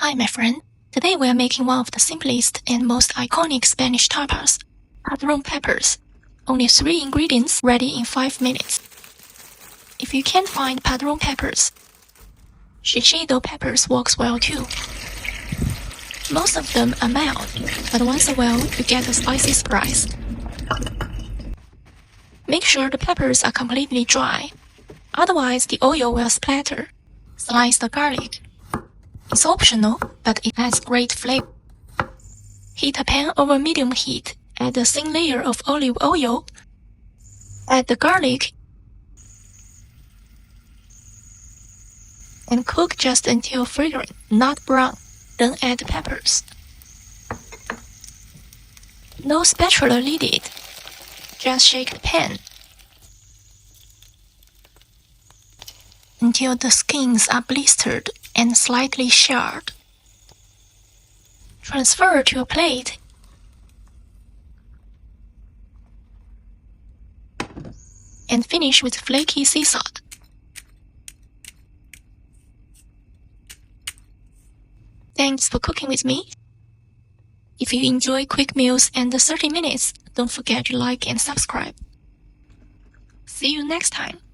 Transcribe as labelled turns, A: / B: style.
A: Hi my friend, today we are making one of the simplest and most iconic Spanish tapas, Padron Peppers. Only 3 ingredients ready in 5 minutes. If you can't find Padron Peppers, Shishito peppers works well too. Most of them are mild, but once in a while you get a spicy surprise. Make sure the peppers are completely dry, otherwise the oil will splatter. Slice the garlic. It's optional, but it adds great flavor. Heat a pan over medium heat. Add a thin layer of olive oil. Add the garlic and cook just until fragrant, not brown. Then add peppers. No spatula needed. Just shake the pan until the skins are blistered and slightly charred. Transfer to a plate. And finish with flaky sea salt. Thanks for cooking with me. If you enjoy quick meals and 30 minutes, don't forget to like and subscribe. See you next time.